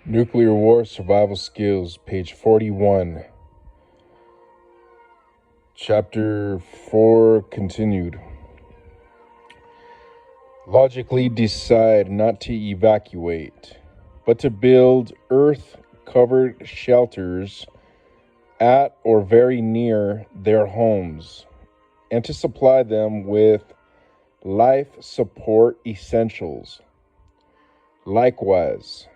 Nuclear War Survival Skills, page 41. Chapter 4 continued. Logically decide not to evacuate, but to build earth-covered shelters at or very near their homes, and to supply them with life support essentials. Likewise,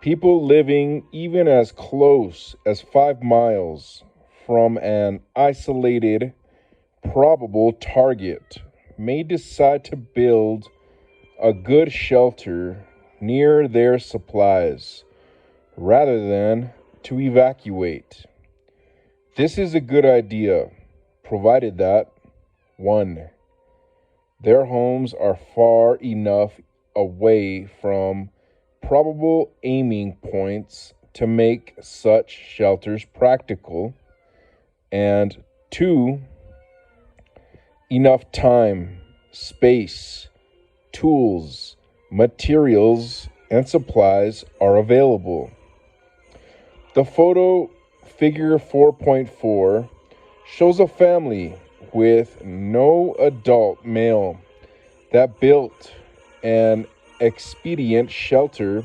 people living even as close as 5 miles from an isolated, probable target may decide to build a good shelter near their supplies rather than to evacuate. This is a good idea, provided that 1. Their homes are far enough away from probable aiming points to make such shelters practical, and 2, enough time, space, tools, materials, and supplies are available. The photo figure 4.4 shows a family with no adult male that built an expedient shelter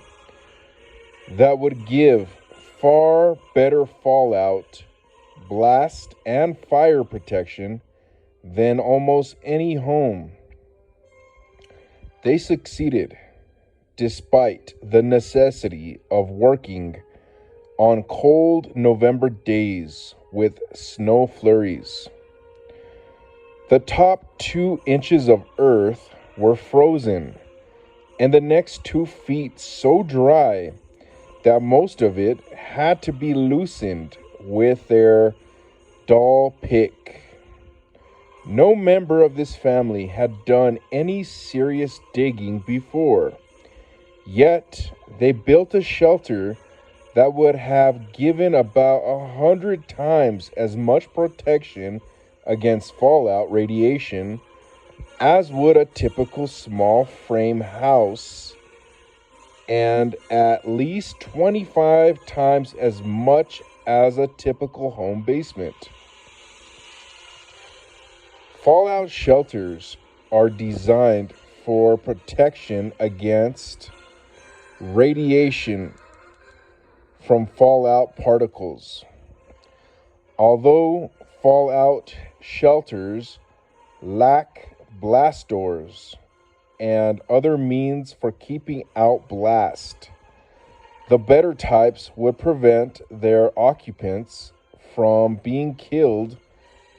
that would give far better fallout, blast, and fire protection than almost any home. They succeeded despite the necessity of working on cold November days with snow flurries. The top 2 inches of earth were frozen, and the next 2 feet so dry that most of it had to be loosened with their dull pick. No member of this family had done any serious digging before, yet they built a shelter that would have given about 100 times as much protection against fallout radiation as would a typical small frame house, and at least 25 times as much as a typical home basement. Fallout shelters are designed for protection against radiation from fallout particles. Although fallout shelters lack blast doors and other means for keeping out blast, the better types would prevent their occupants from being killed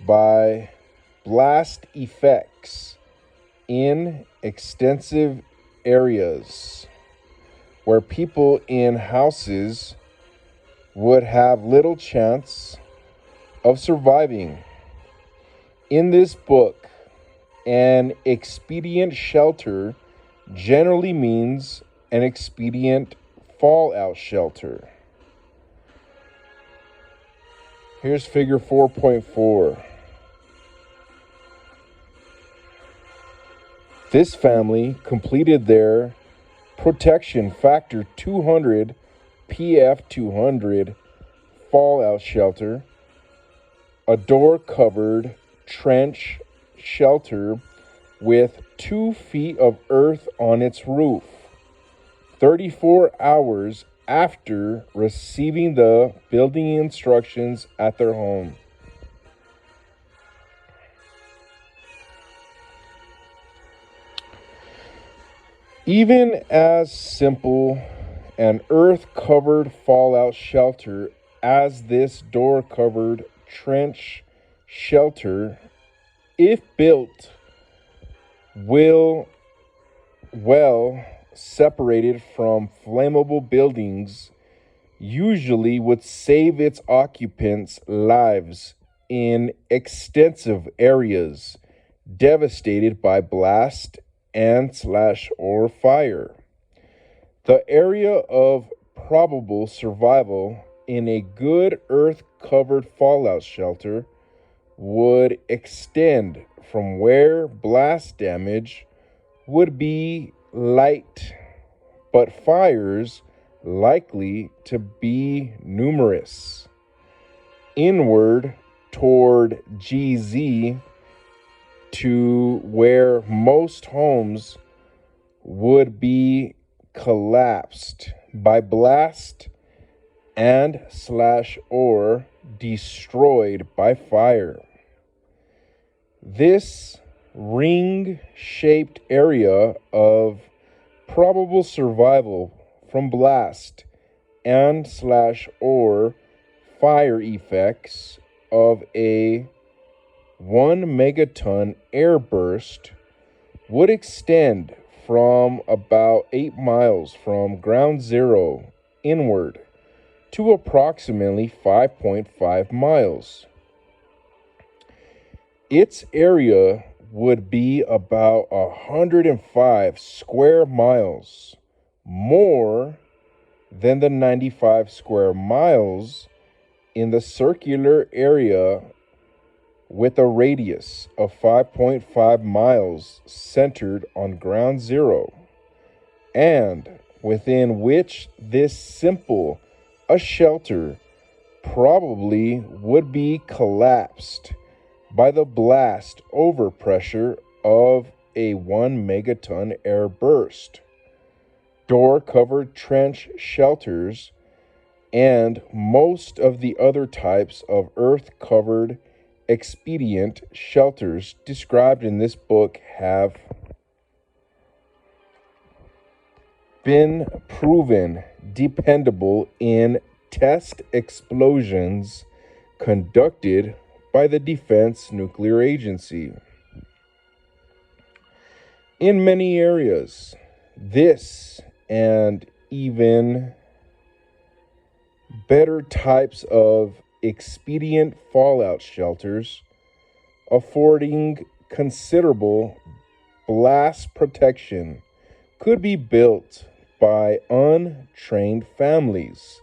by blast effects in extensive areas where people in houses would have little chance of surviving. In this book, an expedient shelter generally means an expedient fallout shelter. Here's figure 4.4. This family completed their protection factor 200 PF200 fallout shelter, a door-covered trench shelter with 2 feet of earth on its roof, 34 hours after receiving the building instructions at their home. Even as simple an earth-covered fallout shelter as this door-covered trench shelter, if built well separated from flammable buildings, usually would save its occupants' lives in extensive areas devastated by blast and/or fire. The area of probable survival in a good earth-covered fallout shelter would extend from where blast damage would be light, but fires likely to be numerous. Inward toward GZ, to where most homes would be collapsed by blast and slash or destroyed by fire. This ring-shaped area of probable survival from blast and slash or fire effects of a 1 megaton airburst would extend from about 8 miles from ground zero inward to approximately 5.5 miles. Its area would be about 105 square miles, more than the 95 square miles in the circular area, with a radius of 5.5 miles centered on ground zero, and within which this simple a shelter probably would be collapsed by the blast overpressure of a 1 megaton air burst. Door-covered trench shelters and most of the other types of earth-covered expedient shelters described in this book have been proven dependable in test explosions conducted by the Defense Nuclear Agency. In many areas, this and even better types of expedient fallout shelters affording considerable blast protection could be built by untrained families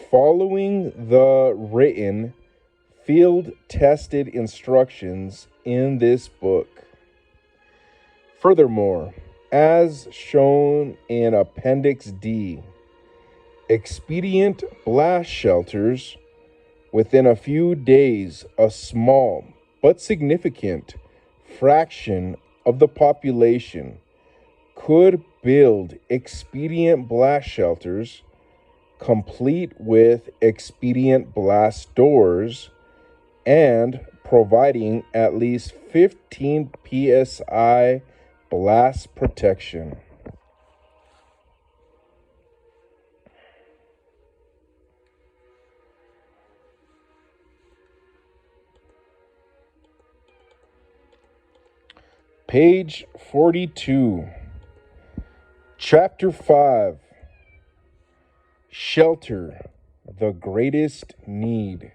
following the written field-tested instructions in this book. Furthermore, as shown in Appendix D, expedient blast shelters within a few days, a small but significant fraction of the population could build expedient blast shelters complete with expedient blast doors and providing at least 15 psi blast protection. Page 42, Chapter 5, Shelter, the Greatest Need.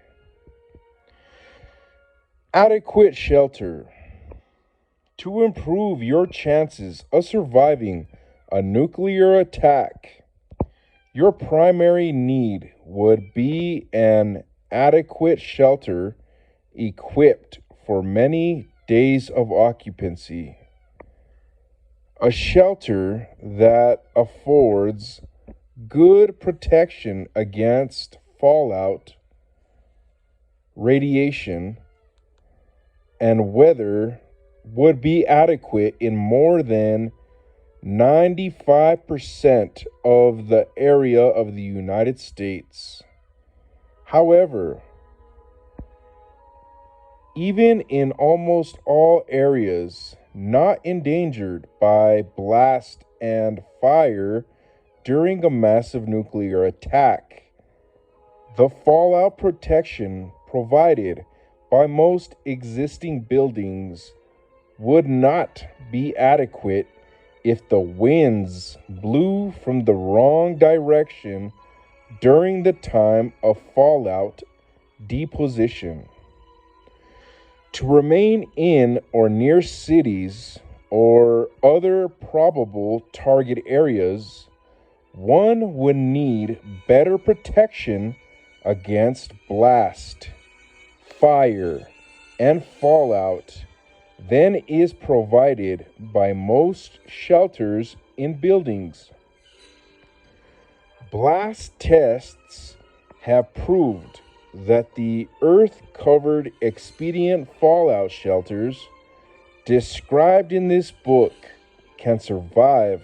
Adequate shelter. To improve your chances of surviving a nuclear attack, your primary need would be an adequate shelter equipped for many days of occupancy. A shelter that affords good protection against fallout, radiation, and weather would be adequate in more than 95% of the area of the United States. However, even in almost all areas not endangered by blast and fire during a massive nuclear attack, the fallout protection provided by most existing buildings would not be adequate if the winds blew from the wrong direction during the time of fallout deposition. To remain in or near cities or other probable target areas, one would need better protection against blast, fire, and fallout than is provided by most shelters in buildings. Blast tests have proved that the earth-covered expedient fallout shelters described in this book can survive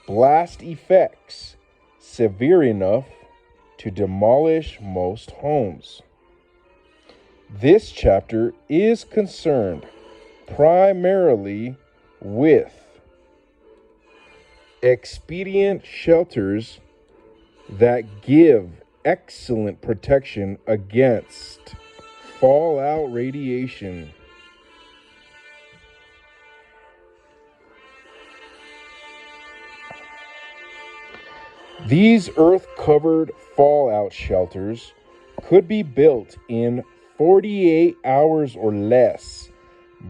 blast effects severe enough to demolish most homes. This chapter is concerned primarily with expedient shelters that give excellent protection against fallout radiation. These earth-covered fallout shelters could be built in 48 hours or less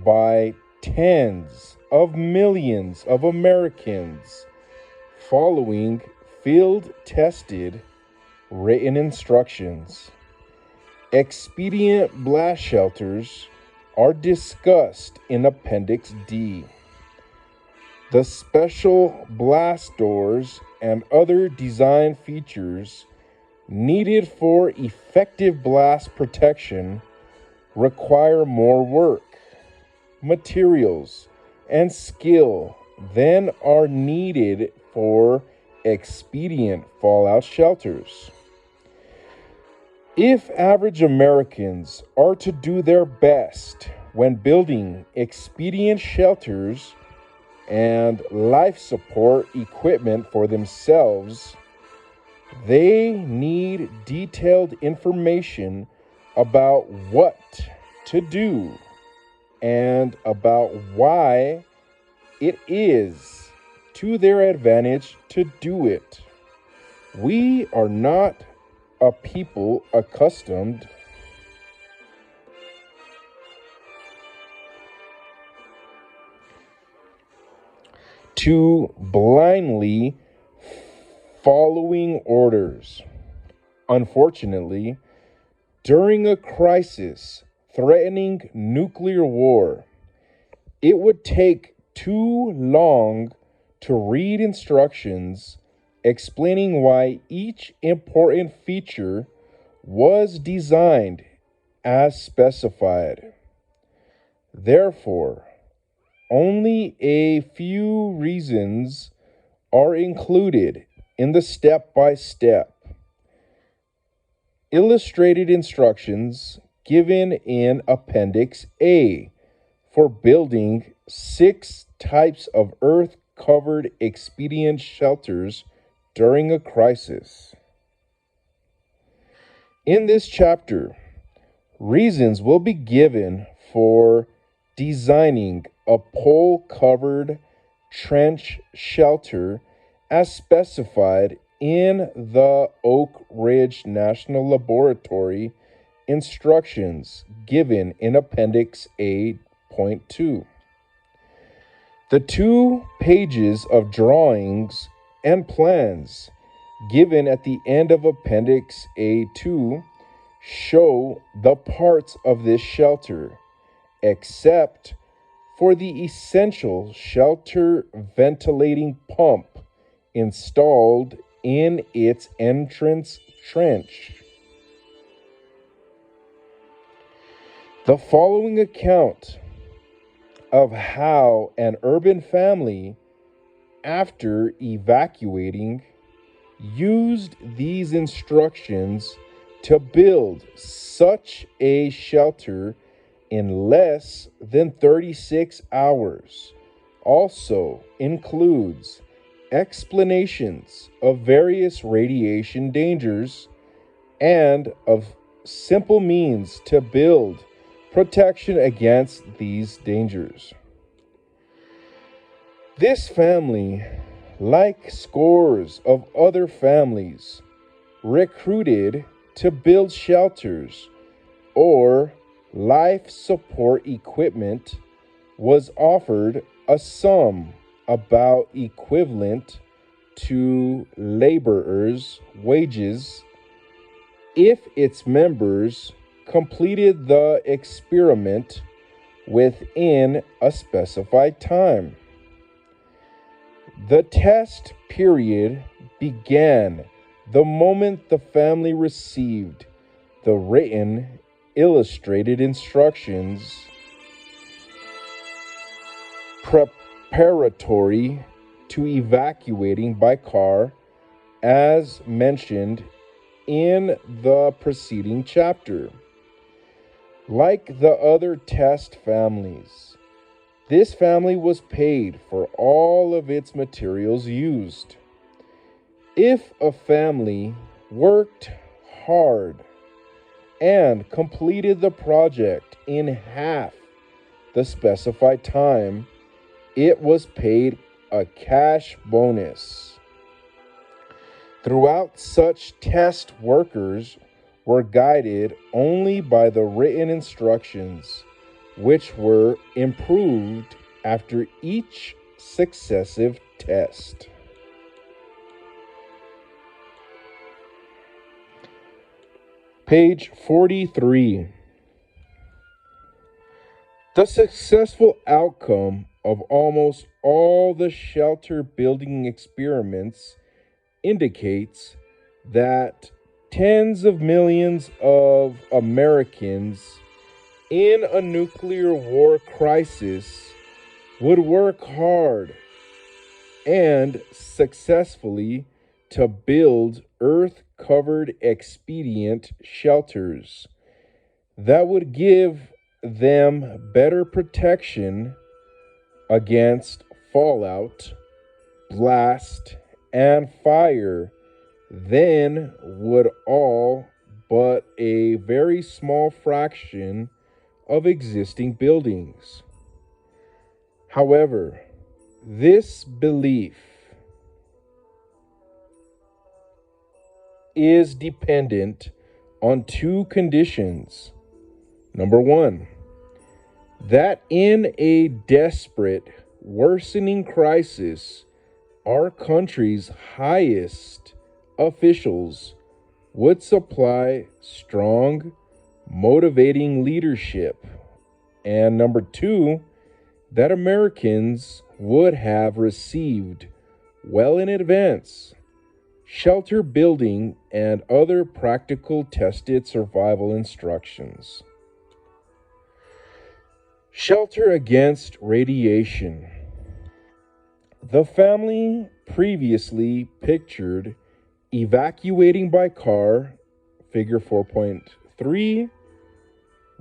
by tens of millions of Americans following field-tested written instructions. Expedient blast shelters are discussed in Appendix D. The special blast doors and other design features needed for effective blast protection require more work, materials, and skill than are needed for expedient fallout shelters. If average Americans are to do their best when building expedient shelters and life support equipment for themselves, they need detailed information about what to do and about why it is to their advantage to do it. We are not a people accustomed to blindly following orders. Unfortunately, during a crisis threatening nuclear war, it would take too long to read instructions explaining why each important feature was designed as specified. Therefore, only a few reasons are included in the step-by-step illustrated instructions given in Appendix A for building 6 types of earth-covered expedient shelters during a crisis. In this chapter, reasons will be given for designing a pole-covered trench shelter as specified in the Oak Ridge National Laboratory instructions given in Appendix A.2. The 2 pages of drawings and plans given at the end of Appendix A2 show the parts of this shelter, except for the essential shelter ventilating pump installed in its entrance trench. The following account of how an urban family, after evacuating, used these instructions to build such a shelter in less than 36 hours also includes explanations of various radiation dangers and of simple means to build protection against these dangers. This family, like scores of other families, recruited to build shelters or life support equipment, was offered a sum about equivalent to laborers' wages if its members completed the experiment within a specified time. The test period began The moment the family received the written, illustrated instructions preparatory to evacuating by car, as mentioned in the preceding chapter. Like the other test families, this family was paid for all of its materials used. If a family worked hard and completed the project in half the specified time, it was paid a cash bonus. Throughout, such test workers were guided only by the written instructions, which were improved after each successive test. Page 43. The successful outcome of almost all the shelter building experiments indicates that tens of millions of Americans in a nuclear war crisis would work hard and successfully to build earth-covered expedient shelters that would give them better protection against fallout, blast, and fire than would all but a very small fraction of existing buildings. However, this belief is dependent on two conditions. Number one, that in a desperate, worsening crisis, our country's highest officials would supply strong, motivating leadership. And number two, that Americans would have received well in advance shelter building and other practical tested survival instructions. Shelter against radiation. The family previously pictured evacuating by car, figure 4.3,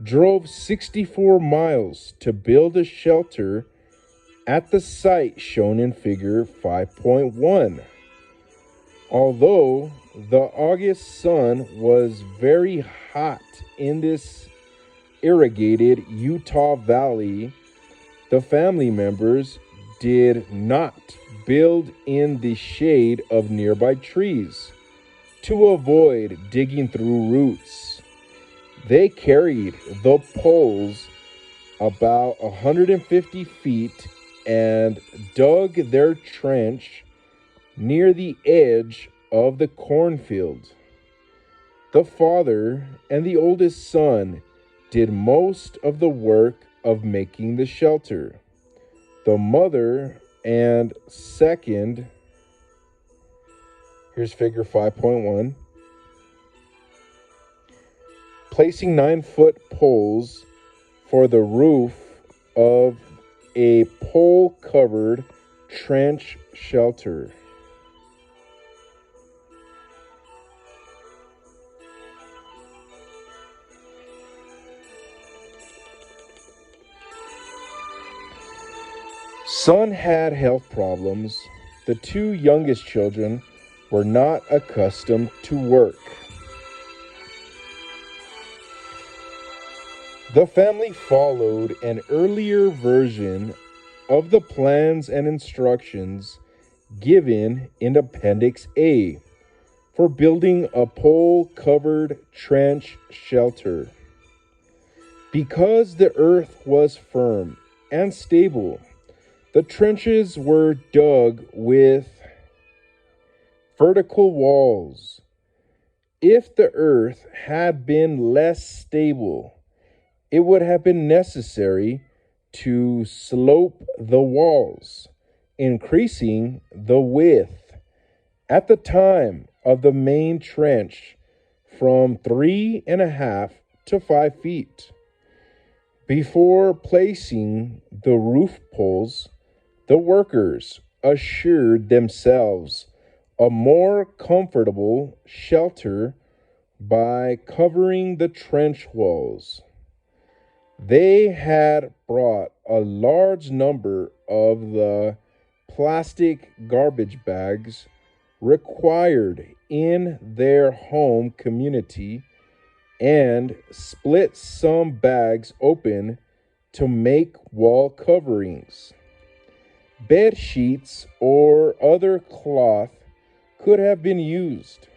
drove 64 miles to build a shelter at the site shown in figure 5.1. Although the August sun was very hot in this irrigated Utah Valley, the family members did not build in the shade of nearby trees to avoid digging through roots. They carried the poles about 150 feet and dug their trench near the edge of the cornfield. The father and the oldest son did most of the work of making the shelter. The mother and second, here's figure 5.1, placing 9-foot poles for the roof of a pole-covered trench shelter. Son had health problems. The two youngest children were not accustomed to work. The family followed an earlier version of the plans and instructions given in Appendix A for building a pole-covered trench shelter. Because the earth was firm and stable, the trenches were dug with vertical walls. If the earth had been less stable, it would have been necessary to slope the walls, increasing the width. At the time of the main trench from 3.5 to 5 feet. Before placing the roof poles, the workers assured themselves a more comfortable shelter by covering the trench walls. They had brought a large number of the plastic garbage bags required in their home community and split some bags open to make wall coverings. Bed sheets or other cloth could have been used.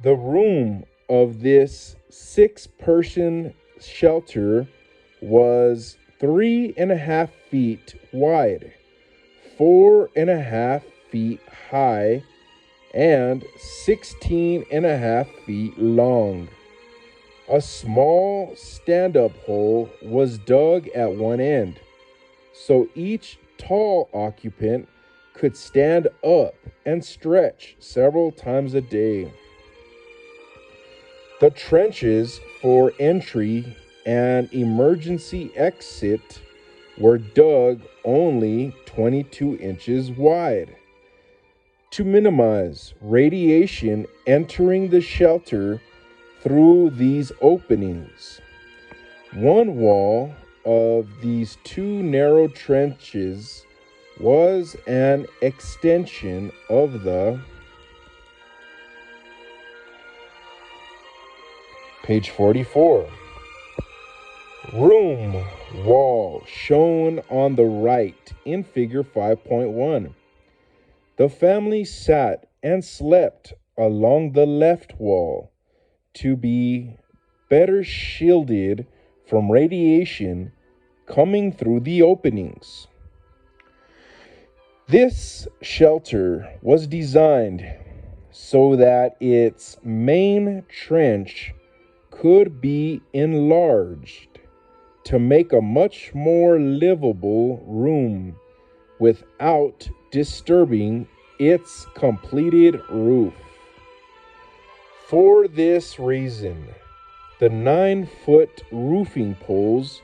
The room of this 6-person shelter was 3.5 feet wide, 4.5 feet high, and 16.5 feet long. A small stand-up hole was dug at one end, so each tall occupant could stand up and stretch several times a day. The trenches for entry and emergency exit were dug only 22 inches wide to minimize radiation entering the shelter through these openings. One wall of these two narrow trenches was an extension of the page 44. Room wall shown on the right in figure 5.1. The family sat and slept along the left wall to be better shielded from radiation coming through the openings. This shelter was designed so that its main trench could be enlarged to make a much more livable room without disturbing its completed roof. For this reason, the 9-foot roofing poles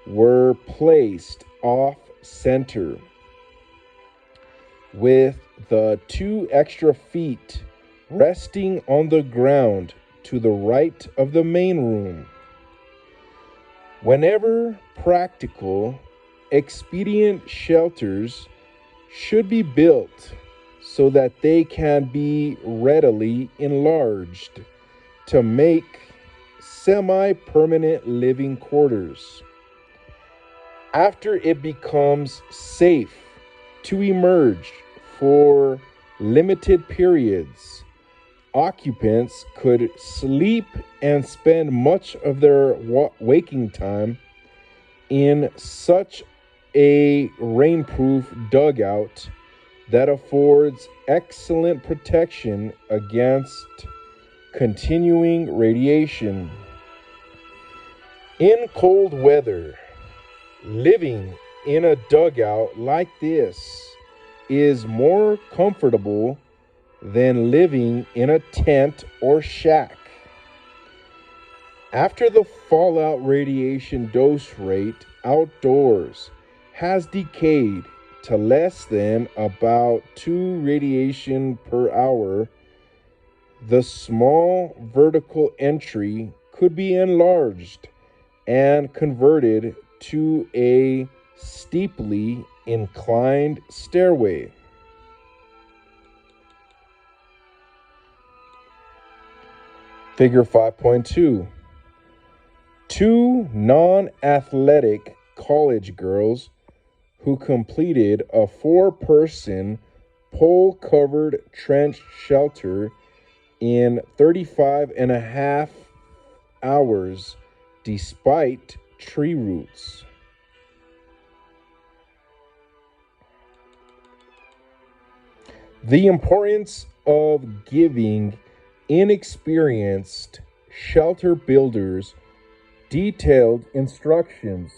were placed off center, with the 2 extra feet resting on the ground to the right of the main room. Whenever practical, expedient shelters should be built so that they can be readily enlarged to make semi-permanent living quarters. After it becomes safe to emerge for limited periods, occupants could sleep and spend much of their waking time in such a rainproof dugout that affords excellent protection against continuing radiation. In cold weather, living in a dugout like this is more comfortable than living in a tent or shack. After the fallout radiation dose rate outdoors has decayed to less than about 2 radiation per hour, the small vertical entry could be enlarged and converted to a steeply inclined stairway. Figure 5.2. 2 non-athletic college girls who completed a 4-person pole-covered trench shelter in 35.5 hours despite tree roots. The importance of giving inexperienced shelter builders detailed instructions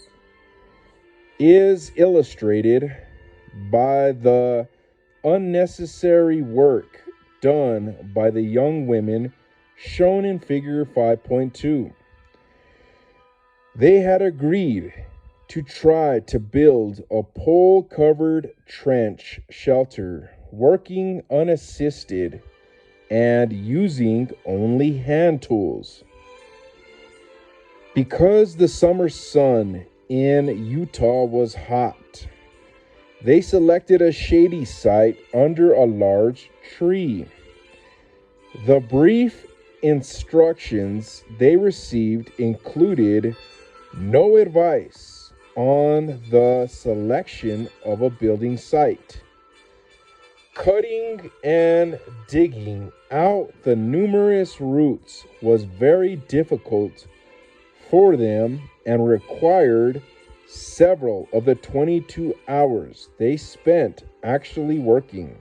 is illustrated by the unnecessary work done by the young women shown in figure 5.2. They had agreed to try to build a pole-covered trench shelter, working unassisted and using only hand tools. Because the summer sun in Utah was hot, they selected a shady site under a large tree. The brief instructions they received included no advice on the selection of a building site. Cutting and digging out the numerous roots was very difficult for them and required several of the 22 hours they spent actually working.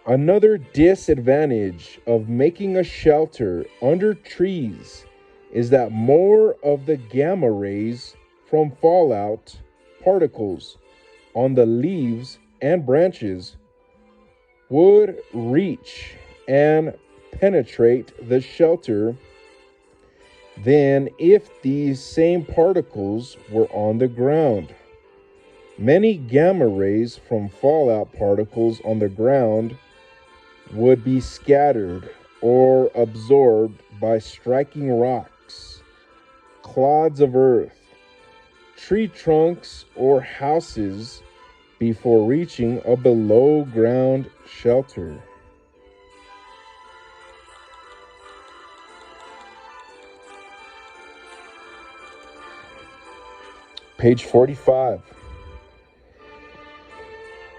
Another disadvantage of making a shelter under trees is that more of the gamma rays from fallout particles on the leaves and branches would reach and penetrate the shelter than if these same particles were on the ground. Many gamma rays from fallout particles on the ground would be scattered or absorbed by striking rocks, clods of earth, tree trunks, or houses before reaching a below-ground shelter. Page 45.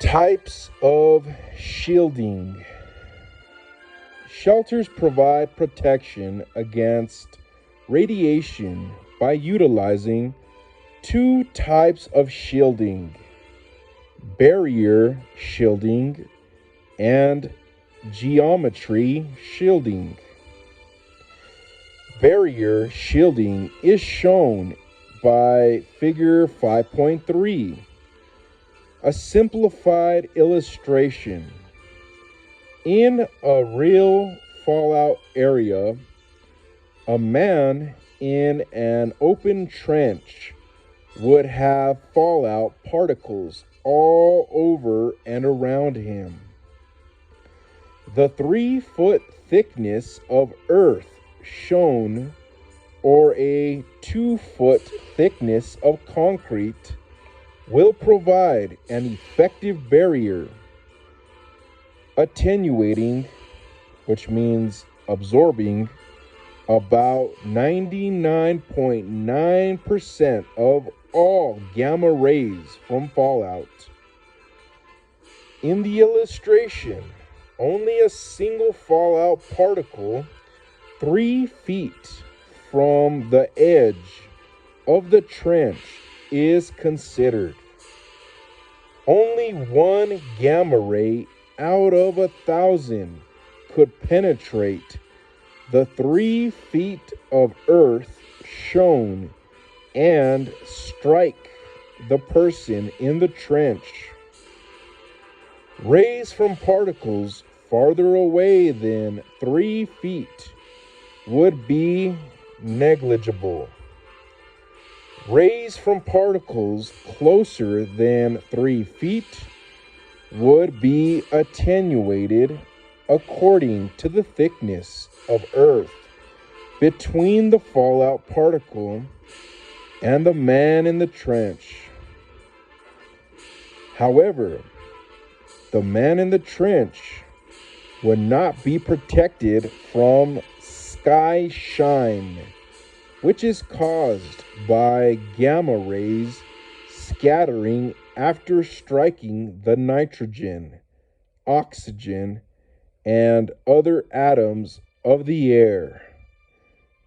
Types of shielding. Shelters provide protection against radiation by utilizing two types of shielding: barrier shielding and geometry shielding. Barrier shielding is shown by figure 5.3, a simplified illustration. In a real fallout area, a man in an open trench would have fallout particles all over and around him. The 3-foot thickness of earth shown, or a 2-foot thickness of concrete, will provide an effective barrier, attenuating, which means absorbing, about 99.9% of all gamma rays from fallout. In the illustration, only a single fallout particle 3 feet from the edge of the trench is considered. Only one gamma ray out of 1,000 could penetrate the 3 feet of earth shown and strike the person in the trench. Rays from particles farther away than 3 feet would be negligible. Rays from particles closer than 3 feet would be attenuated according to the thickness of earth between the fallout particle and the man in the trench. However, the man in the trench would not be protected from sky shine, which is caused by gamma rays scattering after striking the nitrogen, oxygen, and other atoms of the air.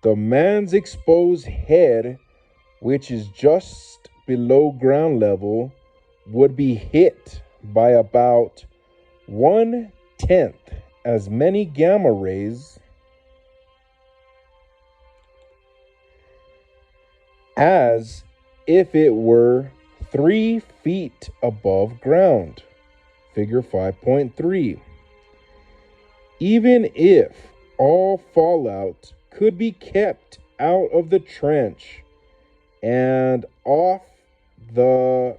The man's exposed head, which is just below ground level, would be hit by about 1/10 as many gamma rays as if it were 3 feet above ground. Figure 5.3. Even if all fallout could be kept out of the trench and off the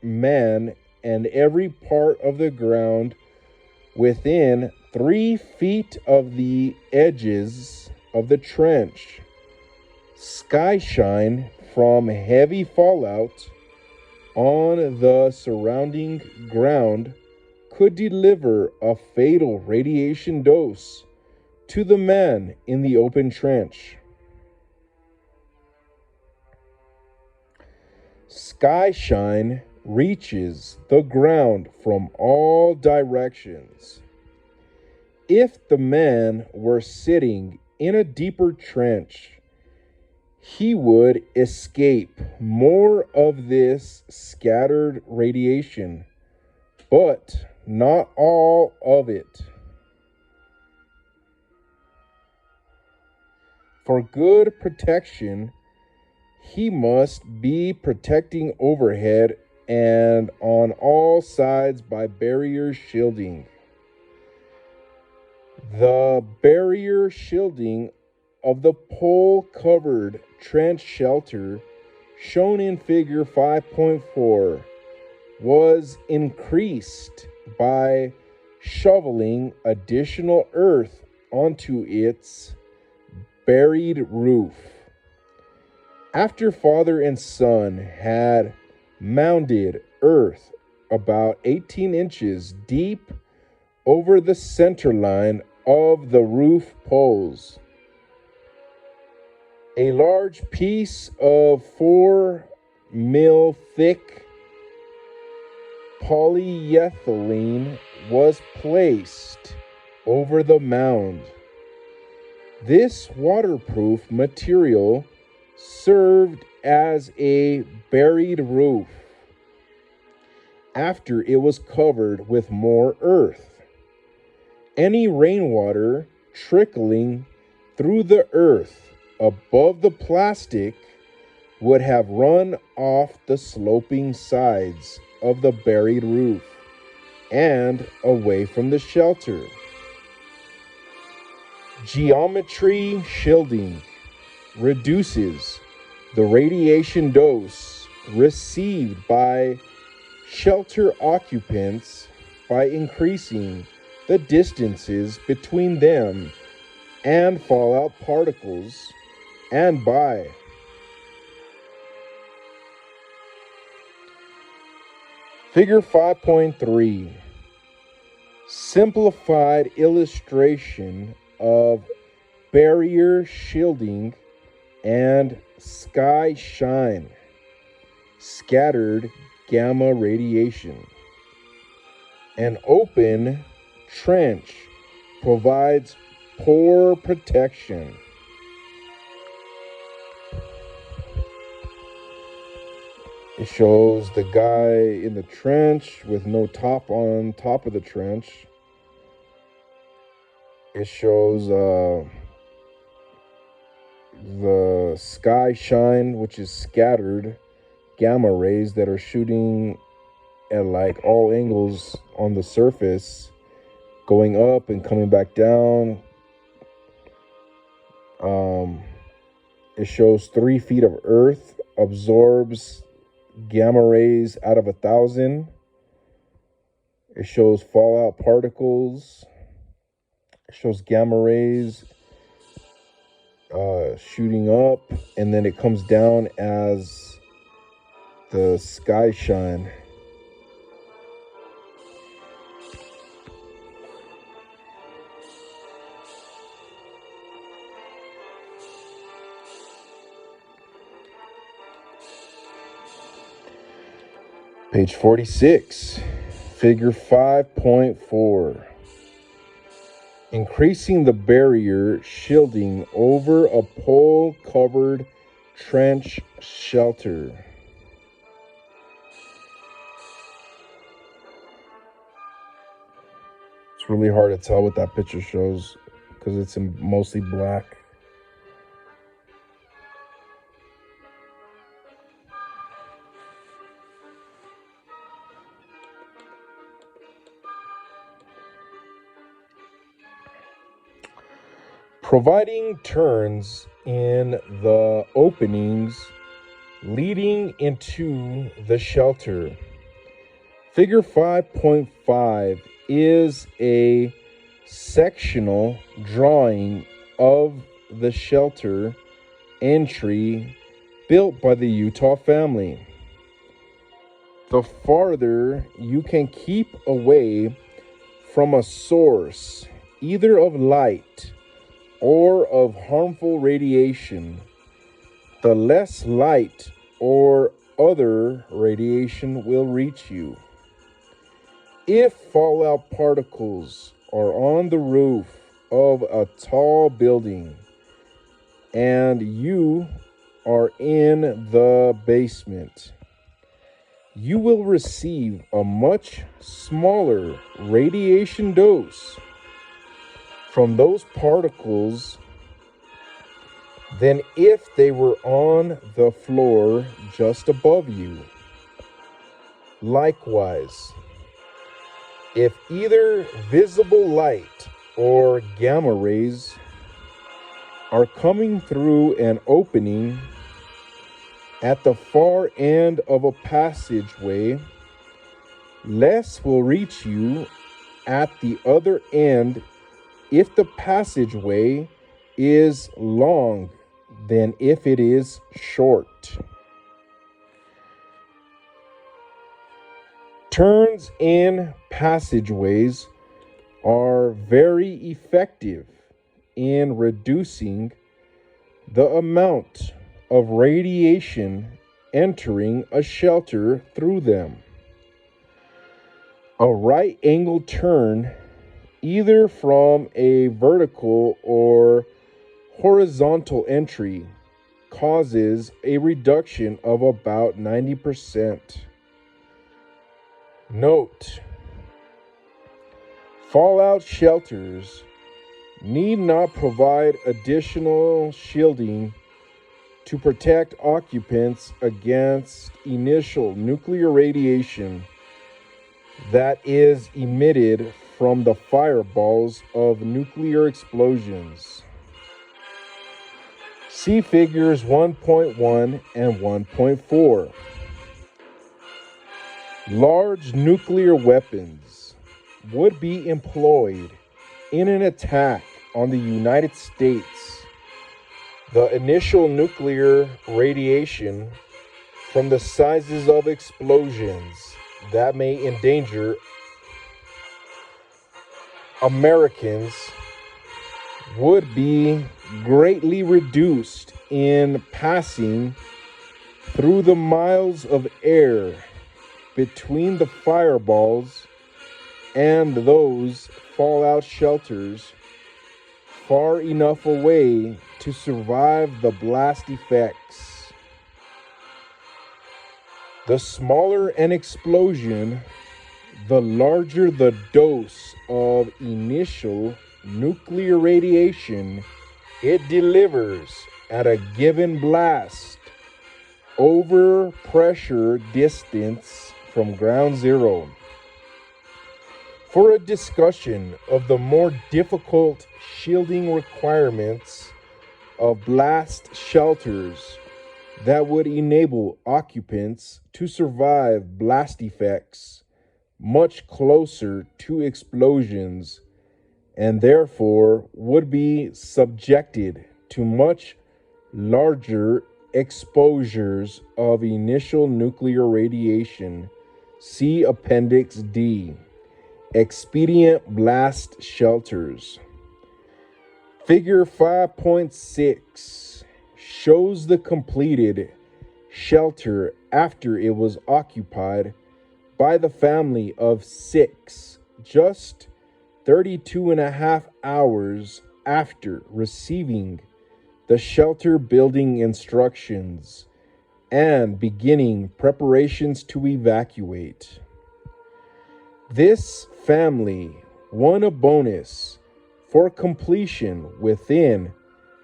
man and every part of the ground within 3 feet of the edges of the trench, skyshine from heavy fallout on the surrounding ground could deliver a fatal radiation dose to the man in the open trench. Skyshine reaches the ground from all directions. If the man were sitting in a deeper trench, he would escape more of this scattered radiation, but not all of it. For good protection, he must be protecting overhead and on all sides by barrier shielding. The barrier shielding of the pole-covered trench shelter, shown in figure 5.4, was increased by shoveling additional earth onto its buried roof. After father and son had mounded earth about 18 inches deep over the center line of the roof poles, a large piece of 4 mil thick polyethylene was placed over the mound. This waterproof material served as a buried roof after it was covered with more earth. Any rainwater trickling through the earth above the plastic would have run off the sloping sides of the buried roof and away from the shelter. Geometry shielding reduces the radiation dose received by shelter occupants by increasing the distances between them and fallout particles, and by Figure 5.3, simplified illustration of barrier shielding and sky shine, scattered gamma radiation. An open trench provides poor protection. It shows the guy in the trench with no top on top of the trench. It shows the sky shine, which is scattered gamma rays that are shooting at like all angles on the surface, going up and coming back down. It shows 3 feet of earth absorbs gamma rays out of 1,000. It shows fallout particles. It shows gamma rays shooting up, and then it comes down as the sky shine. Page 46, figure 5.4. Increasing the barrier shielding over a pole-covered trench shelter. It's really hard to tell what that picture shows because it's in mostly black. providing turns in the openings leading into the shelter. Figure 5.5 is a sectional drawing of the shelter entry built by the Utah family. The farther you can keep away from a source, either of light or of harmful radiation, the less light or other radiation will reach you. If fallout particles are on the roof of a tall building and you are in the basement, you will receive a much smaller radiation dose from those particles than if they were on the floor just above you. Likewise, if either visible light or gamma rays are coming through an opening at the far end of a passageway, less will reach you at the other end if the passageway is long than if it is short. Turns in passageways are very effective in reducing the amount of radiation entering a shelter through them. A right angle turn, either from a vertical or horizontal entry, causes a reduction of about 90%. Note: fallout shelters need not provide additional shielding to protect occupants against initial nuclear radiation that is emitted from the fireballs of nuclear explosions. See figures 1.1 and 1.4. Large nuclear weapons would be employed in an attack on the United States. The initial nuclear radiation from the sizes of explosions that may endanger Americans would be greatly reduced in passing through the miles of air between the fireballs and those fallout shelters far enough away to survive the blast effects. The smaller an explosion, the larger the dose of initial nuclear radiation it delivers at a given blast over pressure distance from ground zero. For a discussion of the more difficult shielding requirements of blast shelters that would enable occupants to survive blast effects much closer to explosions and therefore would be subjected to much larger exposures of initial nuclear radiation, see Appendix D. Expedient blast shelters. Figure 5.6 shows the completed shelter after it was occupied by the family of 6, just 32.5 hours after receiving the shelter building instructions and beginning preparations to evacuate. This family won a bonus for completion within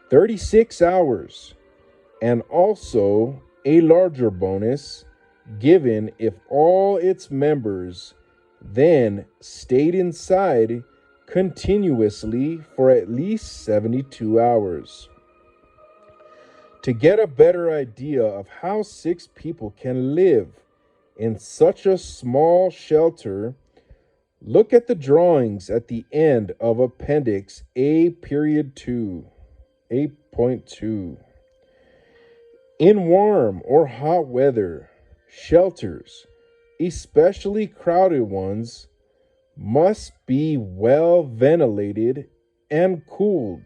36 hours and also a larger bonus given if all its members then stayed inside continuously for at least 72 hours. To get a better idea of how 6 people can live in such a small shelter, look at the drawings at the end of Appendix A period 2, 8.2. In warm or hot weather, shelters, especially crowded ones, must be well ventilated and cooled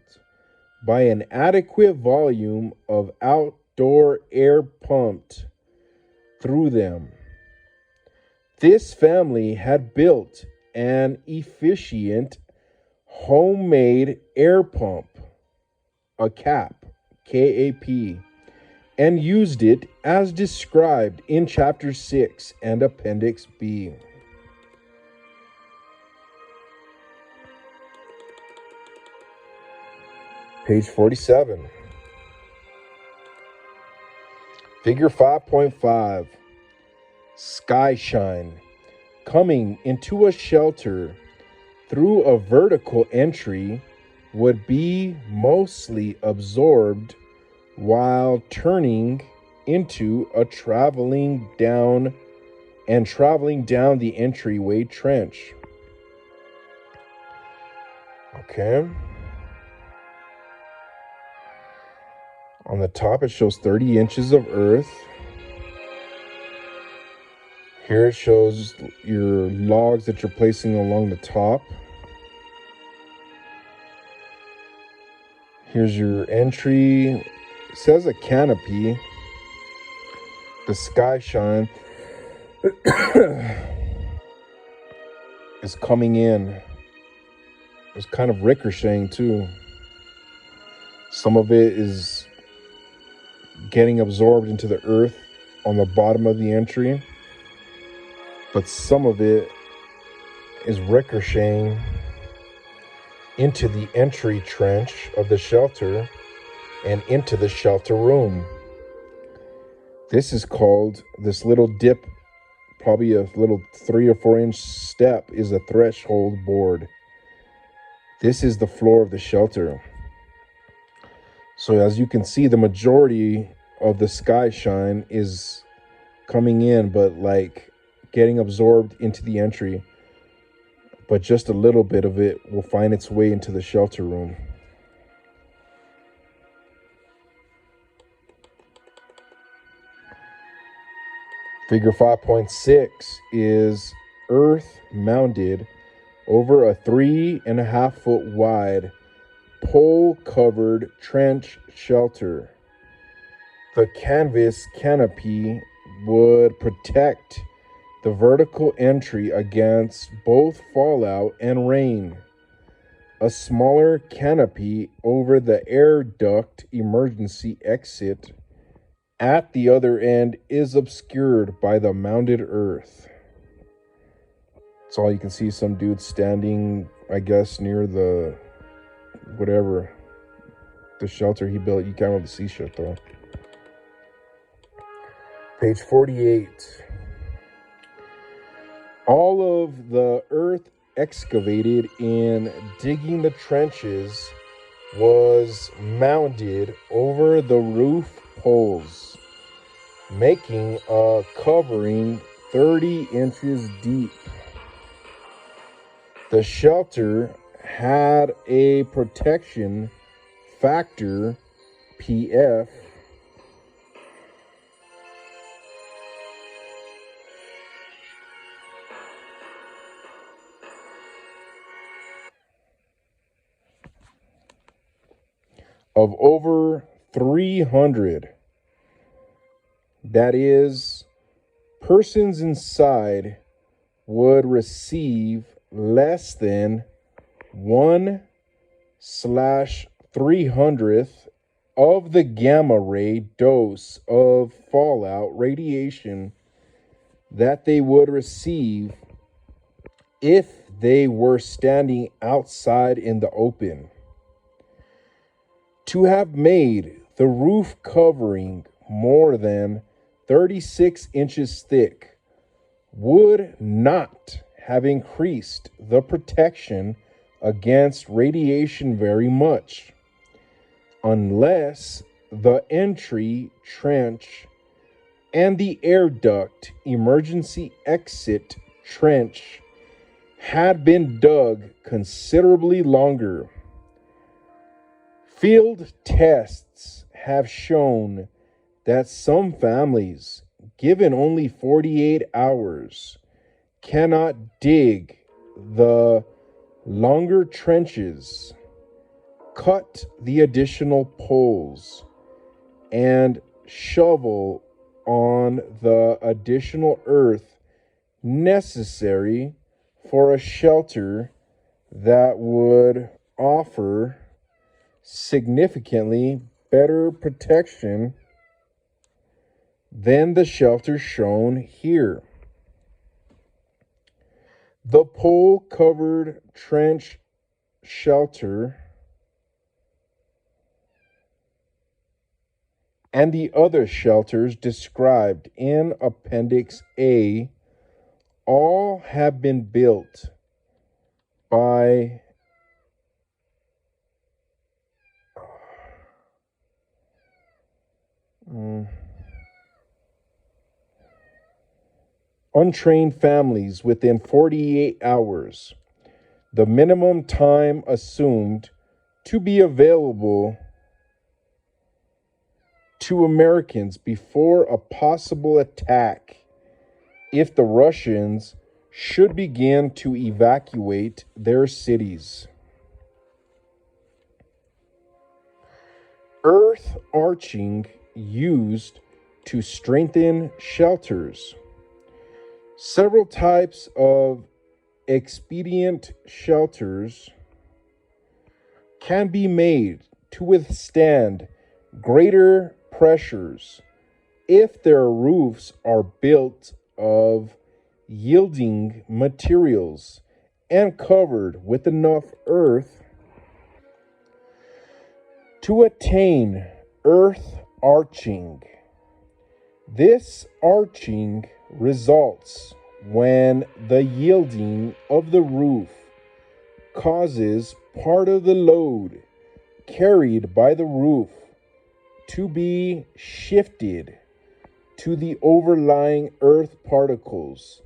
by an adequate volume of outdoor air pumped through them. This family had built an efficient homemade air pump, a CAP, KAP, and used it as described in Chapter 6 and Appendix B. Page 47. Figure 5.5. Skyshine. Coming into a shelter through a vertical entry would be mostly absorbed while turning into a traveling down the entryway trench. Okay. On the top, it shows 30 inches of earth. Here it shows your logs that you're placing along the top. Here's your entry. It says a canopy. The Skyshine is coming in. It's kind of ricocheting too. Some of it is getting absorbed into the earth on the bottom of the entry, but some of it is ricocheting into the entry trench of the shelter and into the shelter room. This is called, this little dip, probably a little 3 or 4 inch step, is a threshold board. This is the floor of the shelter. So as you can see, the majority of the Skyshine is coming in, but like getting absorbed into the entry. But just a little bit of it will find its way into the shelter room. Figure 5.6 is earth mounted over a 3.5 foot wide pole covered trench shelter. The canvas canopy would protect the vertical entry against both fallout and rain. A smaller canopy over the air duct emergency exit at the other end is obscured by the mounded earth. That's all you can see. Some dude standing, I guess, near the whatever, the shelter he built. You can't really see shit though. Page 48. All of the earth excavated in digging the trenches was mounded over the roof poles, making a covering 30 inches deep. The shelter had a protection factor, PF, of over 300. That is, persons inside would receive less than 1/300th of the gamma ray dose of fallout radiation that they would receive if they were standing outside in the open. To have made the roof covering more than 36 inches thick would not have increased the protection against radiation very much, unless the entry trench and the air duct emergency exit trench had been dug considerably longer. Field tests have shown that some families, given only 48 hours, cannot dig the longer trenches, cut the additional poles, and shovel on the additional earth necessary for a shelter that would offer significantly better protection than the shelter shown here. The pole-covered trench shelter and the other shelters described in Appendix A all have been built by untrained families within 48 hours, the minimum time assumed to be available to Americans before a possible attack if the Russians should begin to evacuate their cities. Earth arching used to strengthen shelters. Several types of expedient shelters can be made to withstand greater pressures if their roofs are built of yielding materials and covered with enough earth. To attain earth arching, this arching results when the yielding of the roof causes part of the load carried by the roof to be shifted to the overlying earth particles,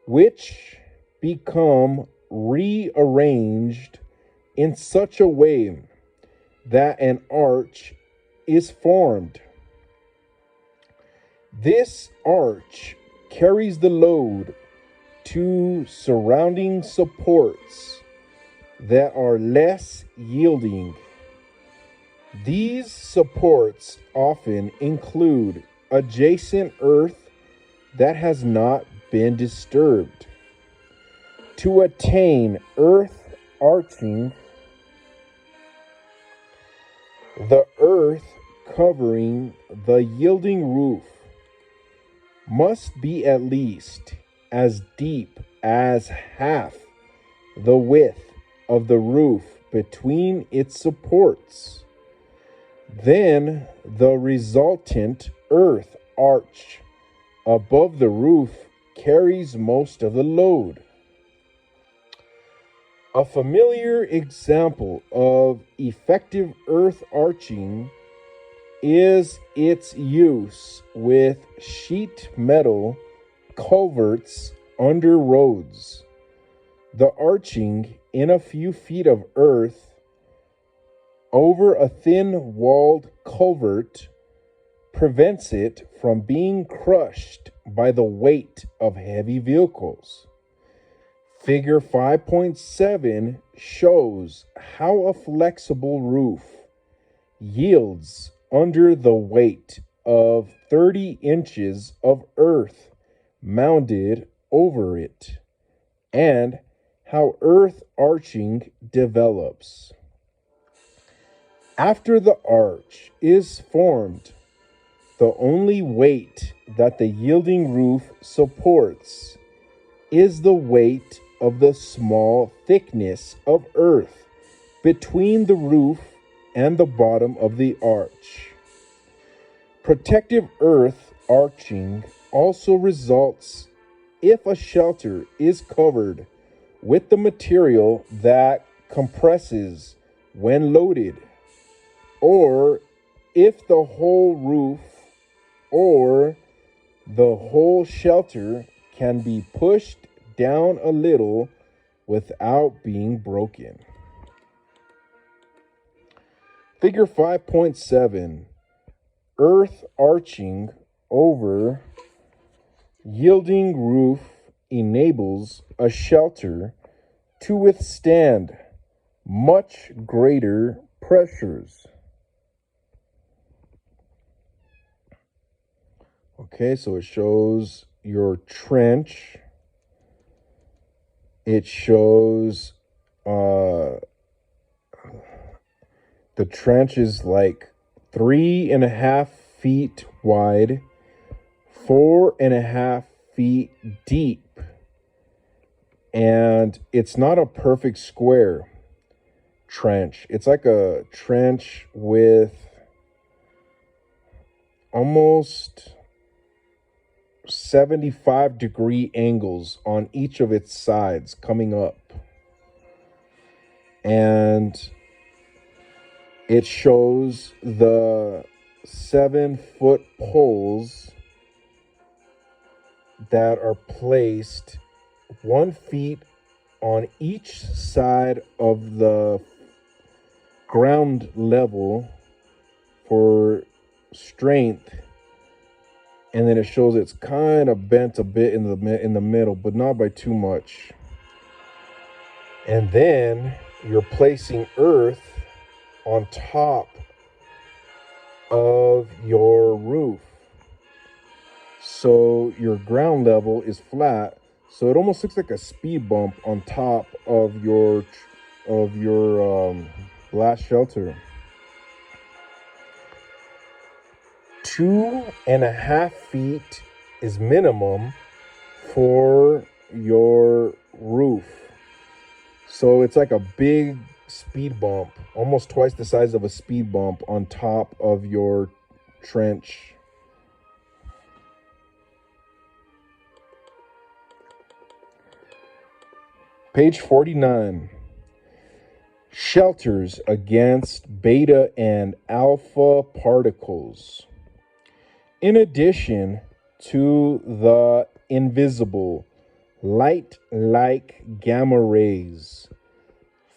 which become rearranged in such a way that an arch is formed. This arch carries the load to surrounding supports that are less yielding. These supports often include adjacent earth that has not been disturbed. To attain earth arching, the earth covering the yielding roof must be at least as deep as half the width of the roof between its supports. Then the resultant earth arch above the roof carries most of the load. A familiar example of effective earth arching is its use with sheet metal culverts under roads. The arching in a few feet of earth over a thin walled culvert prevents it from being crushed by the weight of heavy vehicles. Figure 5.7 shows how a flexible roof yields under the weight of 30 inches of earth mounded over it, and how earth arching develops. After the arch is formed, the only weight that the yielding roof supports is the weight of the small thickness of earth between the roof and the bottom of the arch. Protective earth arching also results if a shelter is covered with the material that compresses when loaded, or if the whole roof or the whole shelter can be pushed down a little without being broken. Figure 5.7, earth arching over yielding roof enables a shelter to withstand much greater pressures. Okay, so it shows your trench. It shows the trench is like 3.5 feet wide, 4.5 feet deep, and it's not a perfect square trench. It's like a trench with almost 75-degree angles on each of its sides coming up. And it shows the 7-foot poles that are placed 1 feet on each side of the ground level for strength. And then it shows it's kind of bent a bit in the middle, but not by too much. And then you're placing earth on top of your roof. So your ground level is flat. So it almost looks like a speed bump on top of your blast shelter. 2.5 feet is minimum for your roof. So it's like a big speed bump, almost twice the size of a speed bump on top of your trench. Page 49. Shelters against beta and alpha particles. In addition to the invisible light-like gamma rays,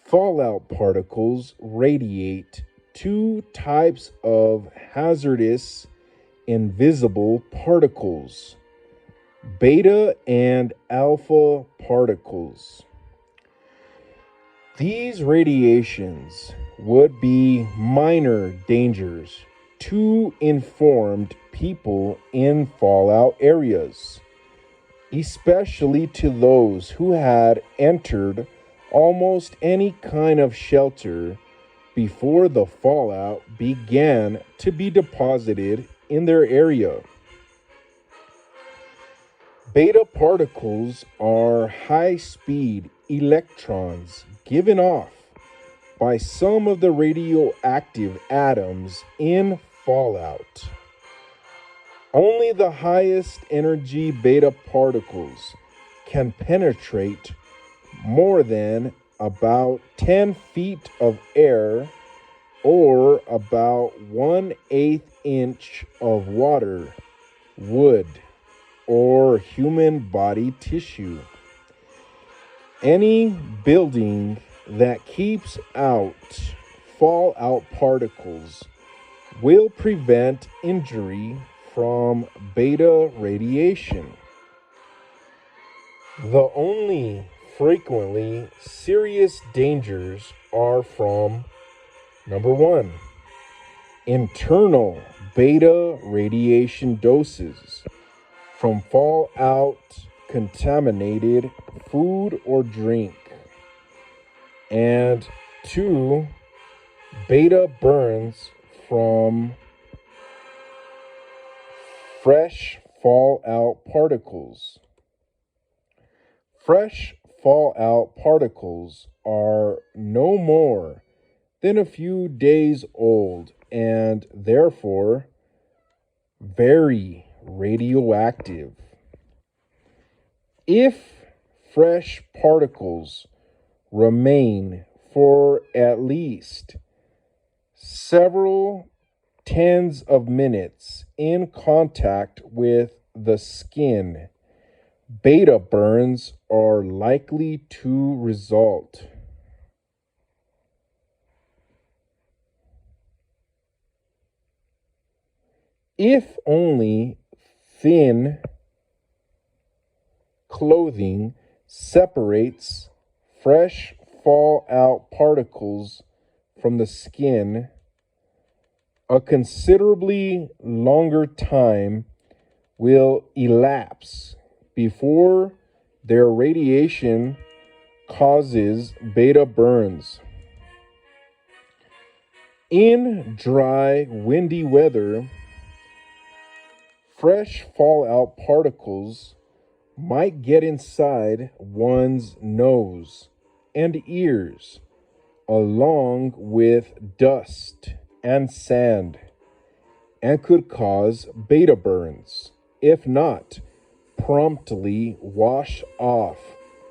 fallout particles radiate two types of hazardous invisible particles, beta and alpha particles. These radiations would be minor dangers to informed people in fallout areas, especially to those who had entered almost any kind of shelter before the fallout began to be deposited in their area. Beta particles are high-speed electrons given off by some of the radioactive atoms in fallout. Only the highest energy beta particles can penetrate more than about 10 feet of air or about 1/8 inch of water, wood, or human body tissue. Any building that keeps out fallout particles will prevent injury from beta radiation. The only frequently serious dangers are from, number 1, internal beta radiation doses from fallout contaminated food or drink, and 2, beta burns from fresh fallout particles. Fresh fallout particles are no more than a few days old and therefore very radioactive. If fresh particles remain for at least several tens of minutes in contact with the skin, beta burns are likely to result. If only thin clothing separates fresh fallout particles from the skin, a considerably longer time will elapse before their radiation causes beta burns. In dry, windy weather, fresh fallout particles might get inside one's nose and ears, along with dust and sand, and could cause beta burns, if not promptly washed off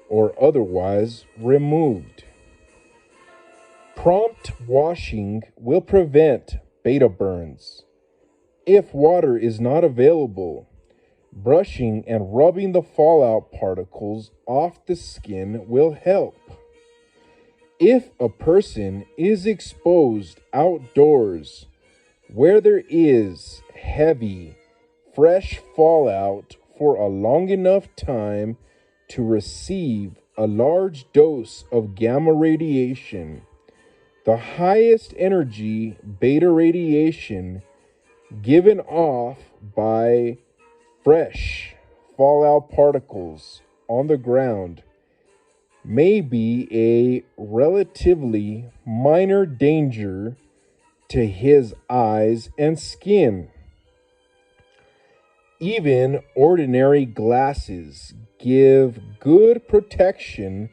or otherwise removed. Prompt washing will prevent beta burns. If water is not available, brushing and rubbing the fallout particles off the skin will help. If a person is exposed outdoors where there is heavy, fresh fallout for a long enough time to receive a large dose of gamma radiation, the highest energy beta radiation given off by fresh fallout particles on the ground may be a relatively minor danger to his eyes and skin. Even ordinary glasses give good protection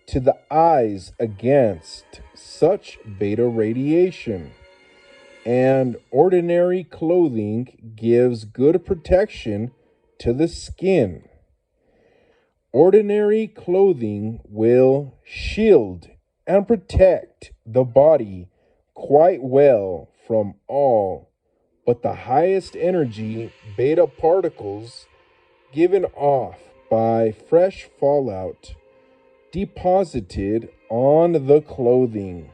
to the eyes against such beta radiation, and ordinary clothing gives good protection to the skin. Ordinary clothing will shield and protect the body quite well from all but the highest energy beta particles given off by fresh fallout deposited on the clothing.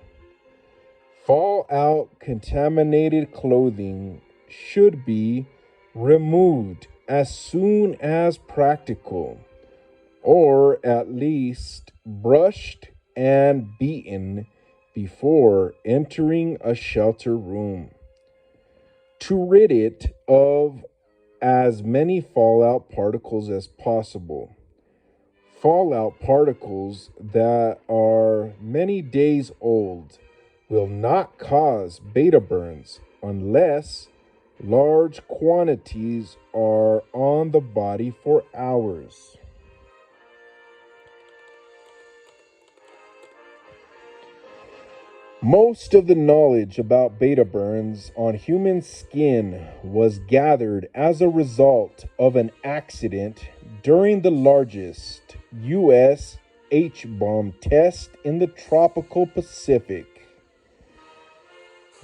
Fallout contaminated clothing should be removed as soon as practical, or at least brushed and beaten before entering a shelter room. To rid it of as many fallout particles as possible. Fallout particles that are many days old will not cause beta burns unless large quantities are on the body for hours. Most of the knowledge about beta burns on human skin was gathered as a result of an accident during the largest U.S. H-bomb test in the tropical Pacific.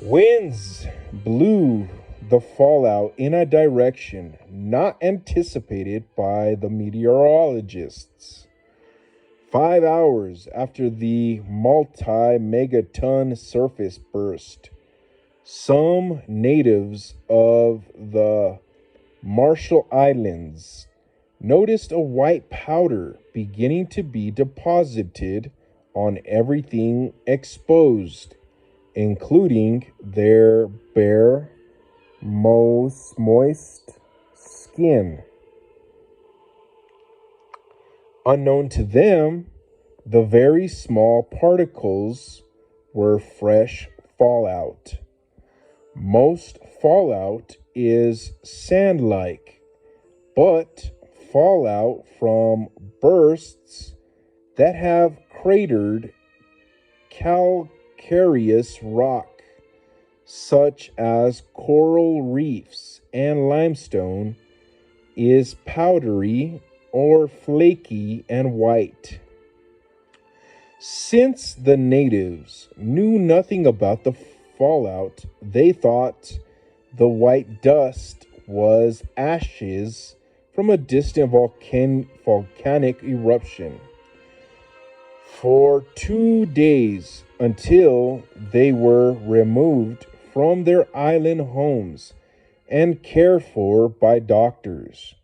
Winds blew the fallout in a direction not anticipated by the meteorologists. 5 hours after the multi-megaton surface burst, some natives of the Marshall Islands noticed a white powder beginning to be deposited on everything exposed, including their bare, moist skin. Unknown to them, the very small particles were fresh fallout. Most fallout is sand-like, but fallout from bursts that have cratered calcareous rock, such as coral reefs and limestone, is powdery or flaky and white. Since the natives knew nothing about the fallout, they thought the white dust was ashes from a distant volcanic eruption. For 2 days until they were removed from their island homes and cared for by doctors,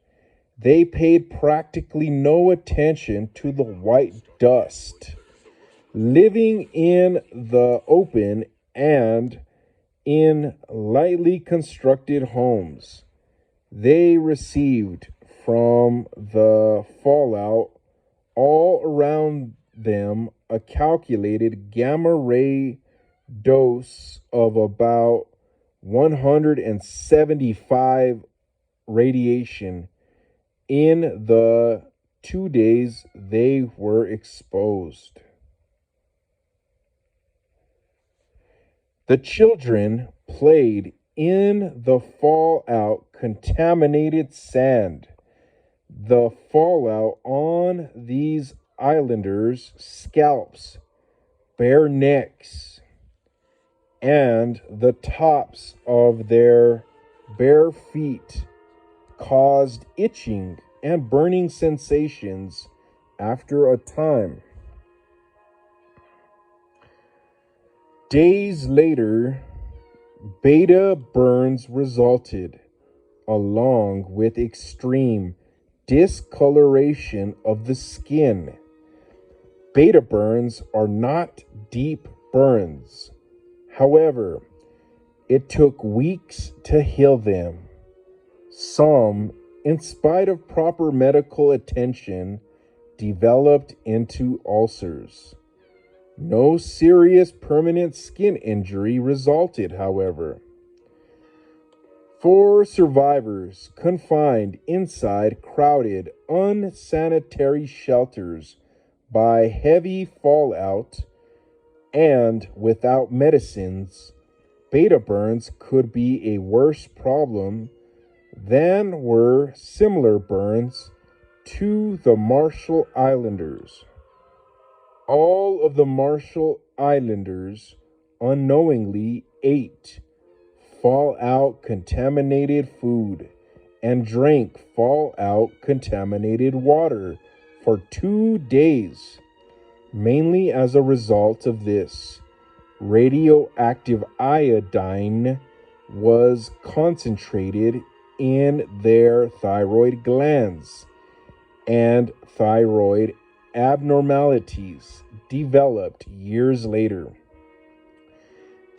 they paid practically no attention to the white dust. Living in the open and in lightly constructed homes, they received from the fallout all around them a calculated gamma ray dose of about 175 radiation in the 2 days they were exposed. The children played in the fallout contaminated sand. The fallout on these islanders' scalps, bare necks, and the tops of their bare feet caused itching and burning sensations after a time. Days later, beta burns resulted, along with extreme discoloration of the skin. Beta burns are not deep burns. However, it took weeks to heal them. Some, in spite of proper medical attention, developed into ulcers. No serious permanent skin injury resulted, however. 4 survivors confined inside crowded, unsanitary shelters by heavy fallout and without medicines, beta burns could be a worse problem than were similar burns to the Marshall Islanders. All of the Marshall Islanders unknowingly ate fallout contaminated food and drank fallout contaminated water for 2 days. Mainly as a result of this, radioactive iodine was concentrated in their thyroid glands, and thyroid abnormalities developed years later.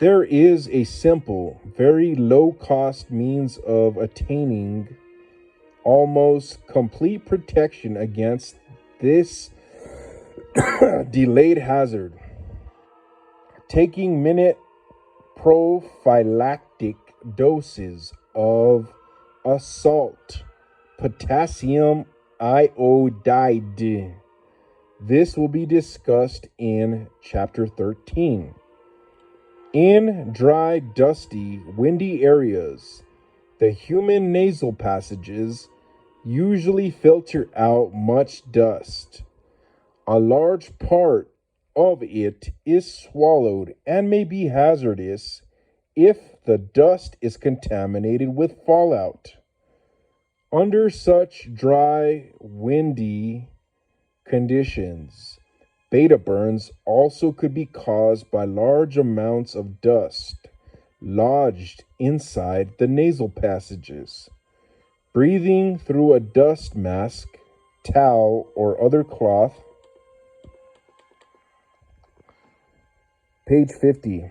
There is a simple, very low-cost means of attaining almost complete protection against this delayed hazard. Taking minute prophylactic doses of a salt, potassium iodide. This will be discussed in chapter 13. In dry, dusty, windy areas, the human nasal passages usually filter out much dust. A large part of it is swallowed and may be hazardous if the dust is contaminated with fallout. Under such dry, windy conditions, beta burns also could be caused by large amounts of dust lodged inside the nasal passages. Breathing through a dust mask, towel, or other cloth. Page 50.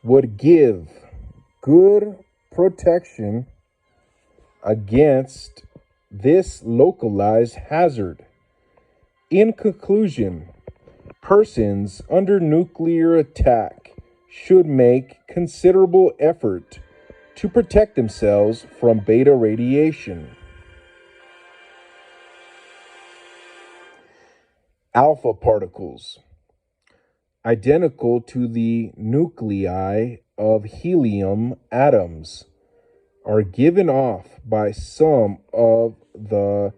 Would give good protection against this localized hazard. In conclusion, persons under nuclear attack should make considerable effort to protect themselves from beta radiation. Alpha particles, identical to the nuclei of helium atoms, are given off by some of the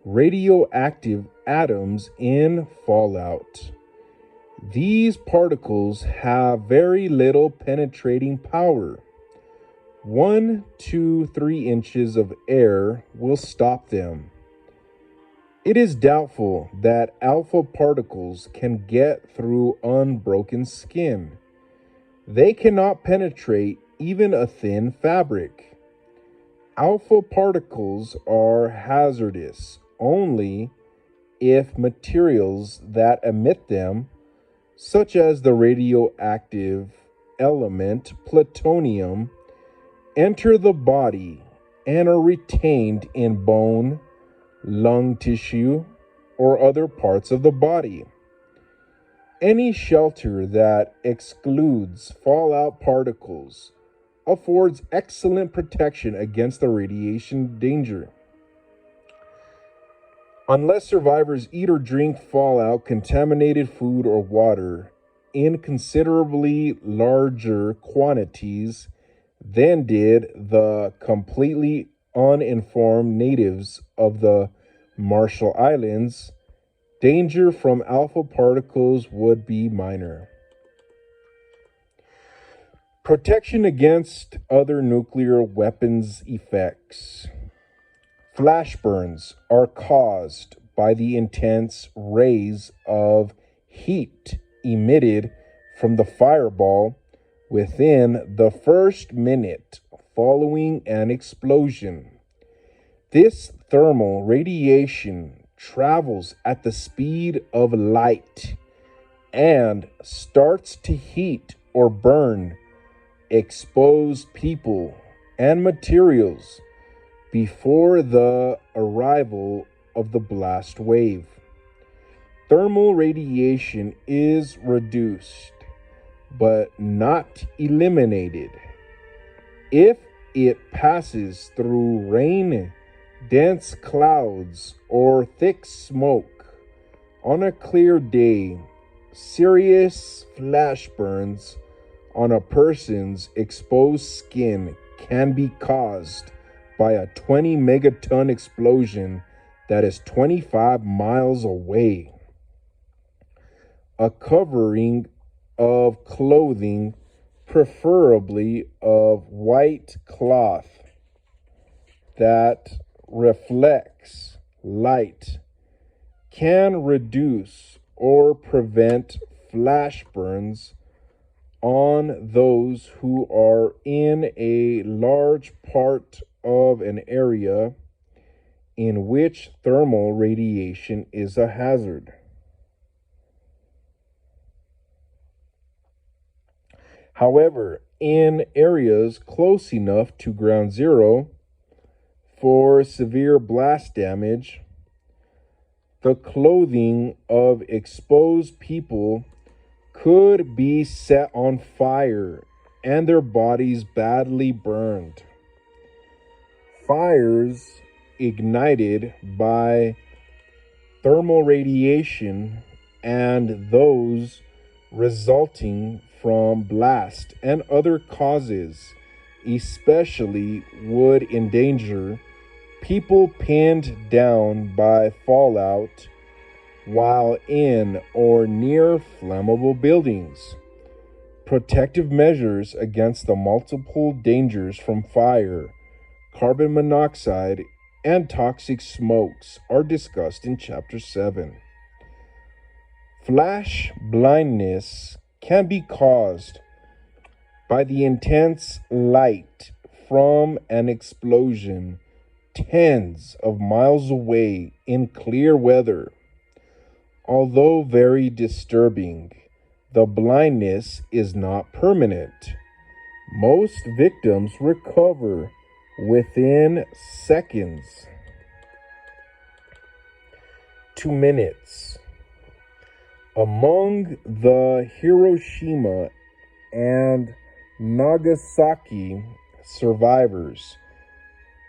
radioactive atoms in fallout. These particles have very little penetrating power. 1 to 3 inches of air will stop them. It is doubtful that alpha particles can get through unbroken skin. They cannot penetrate even a thin fabric. Alpha particles are hazardous only if materials that emit them, such as the radioactive element plutonium, enter the body and are retained in bone, lung tissue, or other parts of the body. Any shelter that excludes fallout particles affords excellent protection against the radiation danger. Unless survivors eat or drink fallout contaminated food or water in considerably larger quantities than did the completely uninformed natives of the Marshall Islands, danger from alpha particles would be minor. Protection against other nuclear weapons effects. Flash burns are caused by the intense rays of heat emitted from the fireball within the first minute following an explosion. This thermal radiation travels at the speed of light and starts to heat or burn exposed people and materials before the arrival of the blast wave. Thermal radiation is reduced, but not eliminated, if it passes through rain, dense clouds, or thick smoke. On a clear day, serious flash burns on a person's exposed skin can be caused by a 20 megaton explosion that is 25 miles away. A covering of clothing, preferably of white cloth that reflects light, can reduce or prevent flash burns on those who are in a large part of an area in which thermal radiation is a hazard. However, in areas close enough to ground zero for severe blast damage, the clothing of exposed people could be set on fire and their bodies badly burned. Fires ignited by thermal radiation and those resulting from blast and other causes especially would endanger people pinned down by fallout while in or near flammable buildings. Protective measures against the multiple dangers from fire, carbon monoxide, and toxic smokes are discussed in Chapter 7. Flash blindness can be caused by the intense light from an explosion tens of miles away in clear weather. Although very disturbing, the blindness is not permanent. Most victims recover within seconds to minutes. Among the Hiroshima and Nagasaki survivors,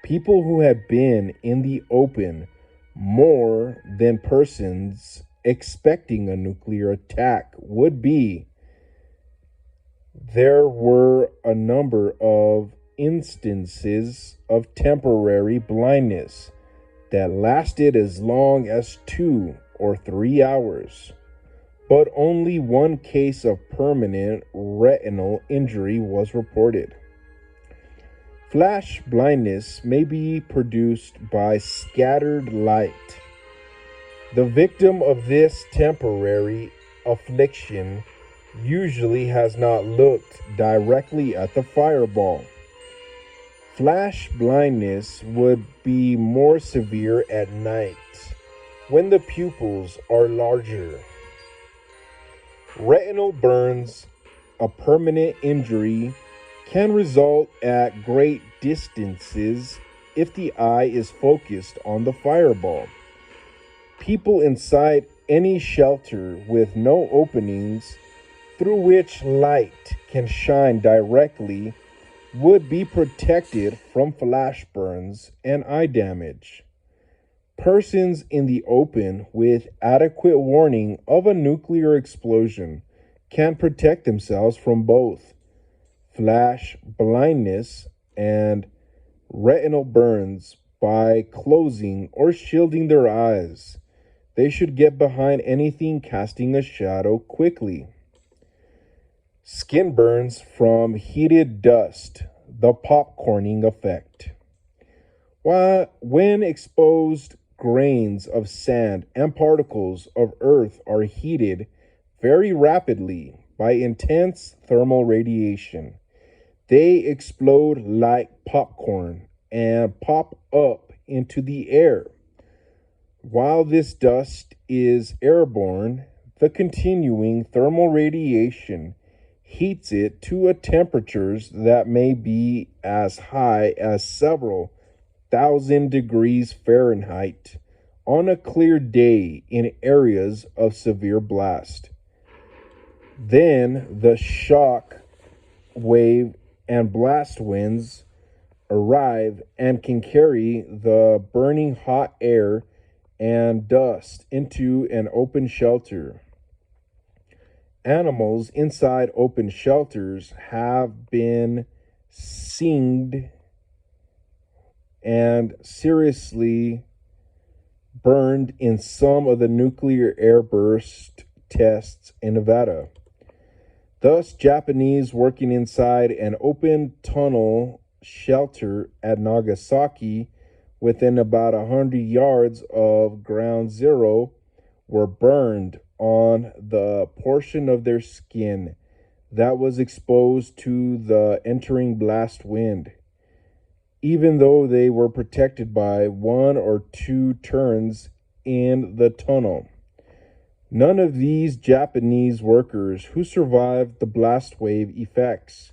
people who had been in the open more than persons expecting a nuclear attack would be, there were a number of instances of temporary blindness that lasted as long as 2 or 3 hours, but only one case of permanent retinal injury was reported. Flash blindness may be produced by scattered light. The victim of this temporary affliction usually has not looked directly at the fireball. Flash blindness would be more severe at night when the pupils are larger. Retinal burns, a permanent injury, can result at great distances if the eye is focused on the fireball. People inside any shelter with no openings through which light can shine directly would be protected from flash burns and eye damage. Persons in the open with adequate warning of a nuclear explosion can protect themselves from both flash blindness and retinal burns by closing or shielding their eyes. They should get behind anything casting a shadow quickly. Skin burns from heated dust, the popcorning effect. When exposed grains of sand and particles of earth are heated very rapidly by intense thermal radiation, they explode like popcorn and pop up into the air. While this dust is airborne, the continuing thermal radiation heats it to a temperatures that may be as high as several thousand degrees Fahrenheit on a clear day in areas of severe blast. Then the shock wave and blast winds arrive and can carry the burning hot air and dust into an open shelter. Animals inside open shelters have been singed and seriously burned in some of the nuclear airburst tests in Nevada. Thus, Japanese working inside an open tunnel shelter at Nagasaki within about 100 yards of ground zero were burned on the portion of their skin that was exposed to the entering blast wind, even though they were protected by 1 or 2 turns in the tunnel. None of these Japanese workers who survived the blast wave effects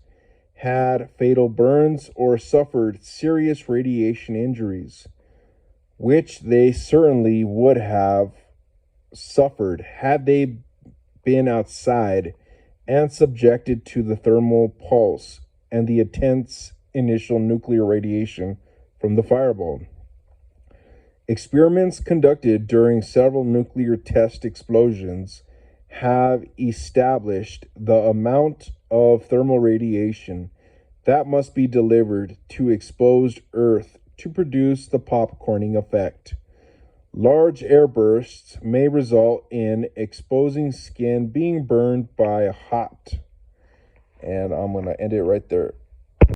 had fatal burns or suffered serious radiation injuries, which they certainly would have suffered had they been outside and subjected to the thermal pulse and the intense initial nuclear radiation from the fireball. Experiments conducted during several nuclear test explosions have established the amount of thermal radiation that must be delivered to exposed Earth to produce the popcorning effect. Large airbursts may result in exposing skin being burned by hot. And I'm going to end it right there.